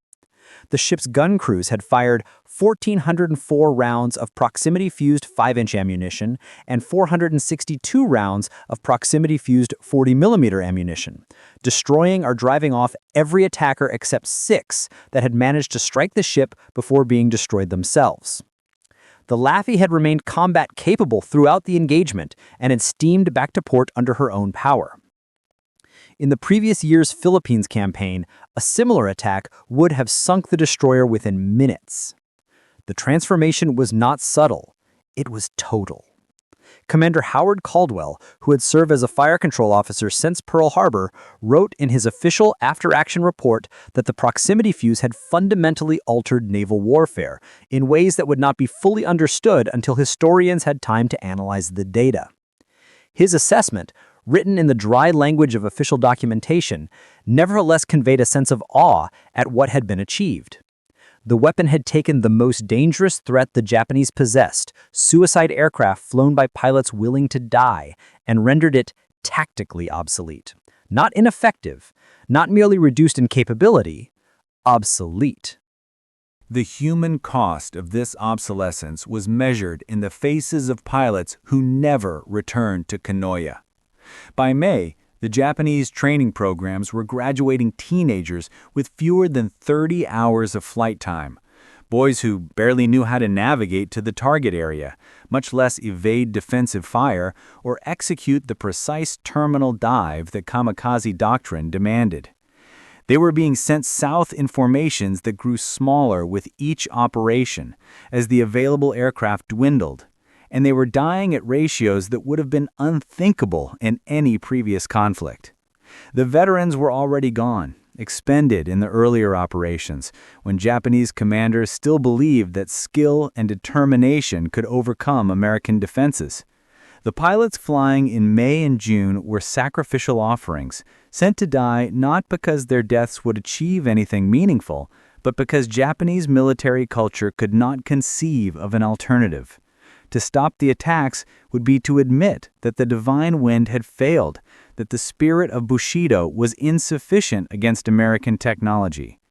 The ship's gun crews had fired 1,404 rounds of proximity-fused 5-inch ammunition and 462 rounds of proximity-fused 40mm ammunition, destroying or driving off every attacker except 6 that had managed to strike the ship before being destroyed themselves. The Laffey had remained combat-capable throughout the engagement and had steamed back to port under her own power. In the previous year's Philippines campaign, a similar attack would have sunk the destroyer within minutes. The transformation was not subtle, it was total. Commander Howard Caldwell, who had served as a fire control officer since Pearl Harbor, wrote in his official after-action report that the proximity fuse had fundamentally altered naval warfare in ways that would not be fully understood until historians had time to analyze the data. His assessment, written in the dry language of official documentation, nevertheless conveyed a sense of awe at what had been achieved. The weapon had taken the most dangerous threat the Japanese possessed, suicide aircraft flown by pilots willing to die, and rendered it tactically obsolete. Not ineffective, not merely reduced in capability, obsolete. The human cost of this obsolescence was measured in the faces of pilots who never returned to Kanoya. By May, the Japanese training programs were graduating teenagers with fewer than 30 hours of flight time, boys who barely knew how to navigate to the target area, much less evade defensive fire or execute the precise terminal dive that kamikaze doctrine demanded. They were being sent south in formations that grew smaller with each operation as the available aircraft dwindled, and they were dying at ratios that would have been unthinkable in any previous conflict. The veterans were already gone, expended in the earlier operations, when Japanese commanders still believed that skill and determination could overcome American defenses. The pilots flying in May and June were sacrificial offerings, sent to die not because their deaths would achieve anything meaningful, but because Japanese military culture could not conceive of an alternative. To stop the attacks would be to admit that the divine wind had failed, that the spirit of Bushido was insufficient against American technology.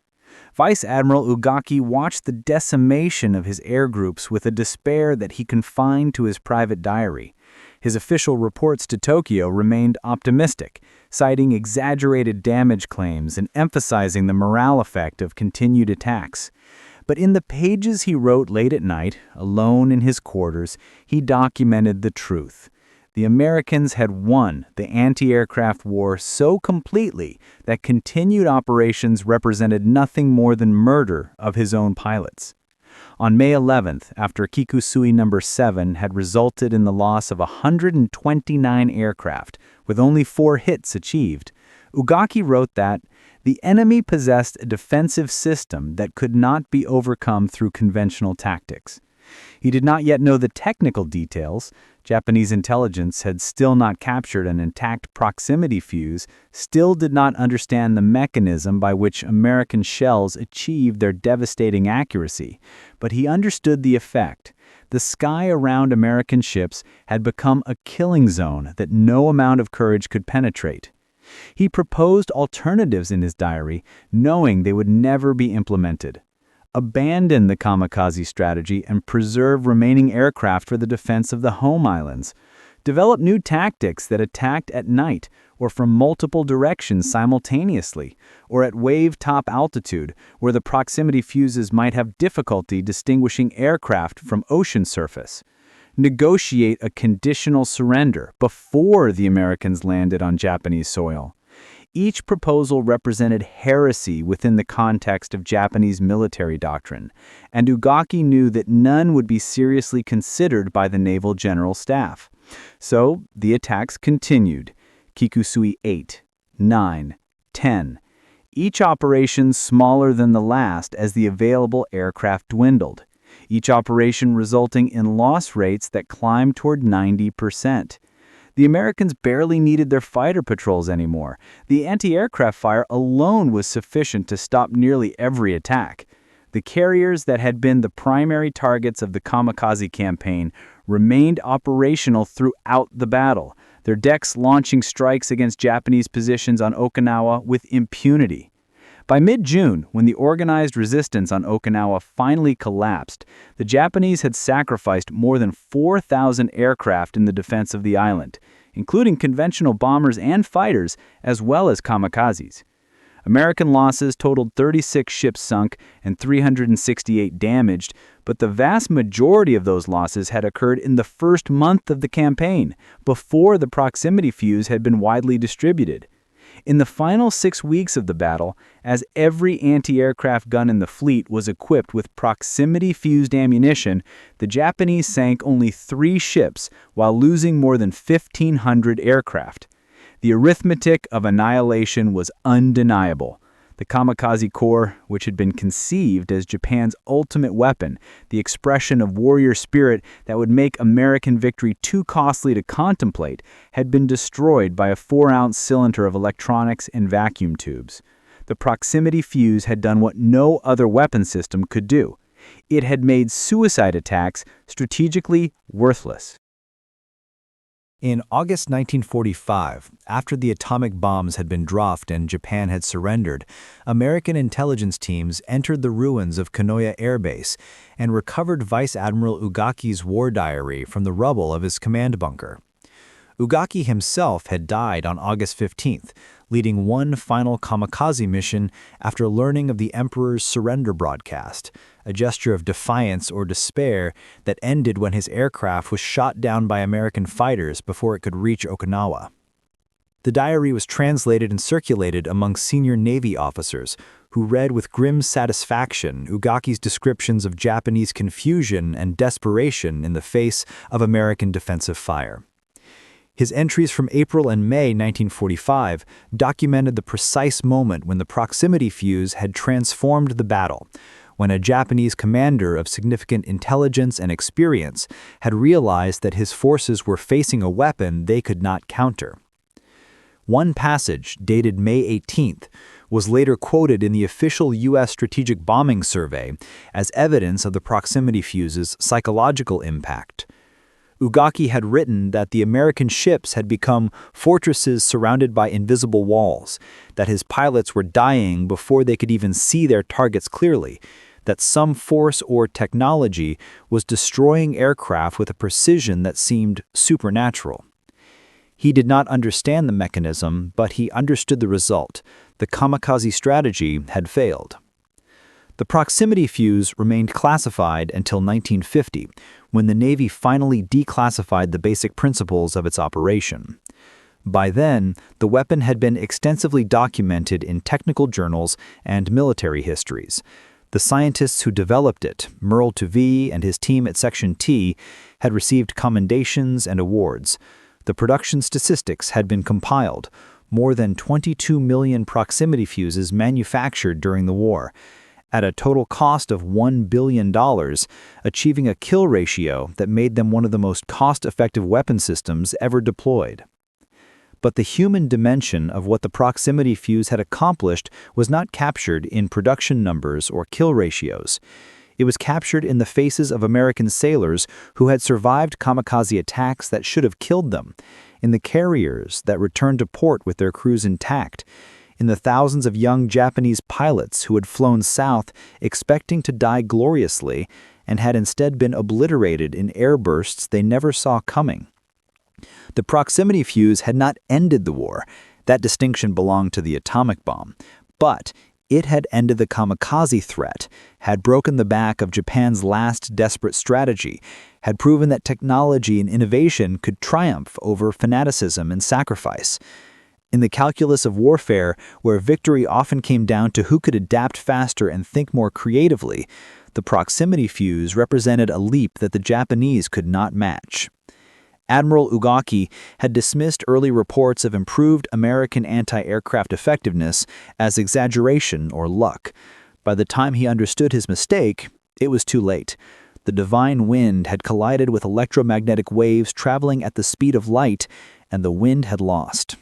Vice Admiral Ugaki watched the decimation of his air groups with a despair that he confined to his private diary. His official reports to Tokyo remained optimistic, citing exaggerated damage claims and emphasizing the morale effect of continued attacks. But in the pages he wrote late at night, alone in his quarters, he documented the truth. The Americans had won the anti-aircraft war so completely that continued operations represented nothing more than murder of his own pilots. On May 11th, after Kikusui No. 7 had resulted in the loss of 129 aircraft, with only 4 hits achieved, Ugaki wrote that the enemy possessed a defensive system that could not be overcome through conventional tactics. He did not yet know the technical details. Japanese intelligence had still not captured an intact proximity fuse, still did not understand the mechanism by which American shells achieved their devastating accuracy, but he understood the effect. The sky around American ships had become a killing zone that no amount of courage could penetrate. He proposed alternatives in his diary, knowing they would never be implemented. Abandon the kamikaze strategy and preserve remaining aircraft for the defense of the home islands. Develop new tactics that attacked at night or from multiple directions simultaneously, or at wave-top altitude, where the proximity fuses might have difficulty distinguishing aircraft from ocean surface. Negotiate a conditional surrender before the Americans landed on Japanese soil. Each proposal represented heresy within the context of Japanese military doctrine, and Ugaki knew that none would be seriously considered by the Naval General Staff. So, the attacks continued. Kikusui 8, 9, 10. Each operation smaller than the last as the available aircraft dwindled. Each operation resulting in loss rates that climbed toward 90%. The Americans barely needed their fighter patrols anymore. The anti-aircraft fire alone was sufficient to stop nearly every attack. The carriers that had been the primary targets of the Kamikaze campaign remained operational throughout the battle, their decks launching strikes against Japanese positions on Okinawa with impunity. By mid-June, when the organized resistance on Okinawa finally collapsed, the Japanese had sacrificed more than 4,000 aircraft in the defense of the island, including conventional bombers and fighters, as well as kamikazes. American losses totaled 36 ships sunk and 368 damaged, but the vast majority of those losses had occurred in the first month of the campaign, before the proximity fuse had been widely distributed. In the final 6 weeks of the battle, as every anti-aircraft gun in the fleet was equipped with proximity-fused ammunition, the Japanese sank only 3 ships while losing more than 1,500 aircraft. The arithmetic of annihilation was undeniable. The Kamikaze Corps, which had been conceived as Japan's ultimate weapon, the expression of warrior spirit that would make American victory too costly to contemplate, had been destroyed by a 4-ounce cylinder of electronics and vacuum tubes. The proximity fuse had done what no other weapon system could do. It had made suicide attacks strategically worthless. In August 1945, after the atomic bombs had been dropped and Japan had surrendered, American intelligence teams entered the ruins of Kanoya Air Base and recovered Vice Admiral Ugaki's war diary from the rubble of his command bunker. Ugaki himself had died on August 15th, leading one final kamikaze mission after learning of the Emperor's surrender broadcast, a gesture of defiance or despair that ended when his aircraft was shot down by American fighters before it could reach Okinawa. The diary was translated and circulated among senior Navy officers, who read with grim satisfaction Ugaki's descriptions of Japanese confusion and desperation in the face of American defensive fire. His entries from April and May 1945 documented the precise moment when the proximity fuse had transformed the battle, when a Japanese commander of significant intelligence and experience had realized that his forces were facing a weapon they could not counter. One passage, dated May 18th, was later quoted in the official U.S. Strategic Bombing Survey as evidence of the proximity fuse's psychological impact. Ugaki had written that the American ships had become fortresses surrounded by invisible walls, that his pilots were dying before they could even see their targets clearly, that some force or technology was destroying aircraft with a precision that seemed supernatural. He did not understand the mechanism, but he understood the result. The kamikaze strategy had failed. The proximity fuse remained classified until 1950, when the Navy finally declassified the basic principles of its operation. By then, the weapon had been extensively documented in technical journals and military histories. The scientists who developed it, Merle Tuvey and his team at Section T, had received commendations and awards. The production statistics had been compiled, more than 22 million proximity fuses manufactured during the war, at a total cost of $1 billion, achieving a kill ratio that made them one of the most cost-effective weapon systems ever deployed. But the human dimension of what the proximity fuse had accomplished was not captured in production numbers or kill ratios. It was captured in the faces of American sailors who had survived kamikaze attacks that should have killed them, in the carriers that returned to port with their crews intact, in the thousands of young Japanese pilots who had flown south expecting to die gloriously and had instead been obliterated in airbursts they never saw coming. The proximity fuse had not ended the war. That distinction belonged to the atomic bomb. But it had ended the kamikaze threat, had broken the back of Japan's last desperate strategy, had proven that technology and innovation could triumph over fanaticism and sacrifice. In the calculus of warfare, where victory often came down to who could adapt faster and think more creatively, the proximity fuse represented a leap that the Japanese could not match. Admiral Ugaki had dismissed early reports of improved American anti-aircraft effectiveness as exaggeration or luck. By the time he understood his mistake, it was too late. The divine wind had collided with electromagnetic waves traveling at the speed of light, and the wind had lost.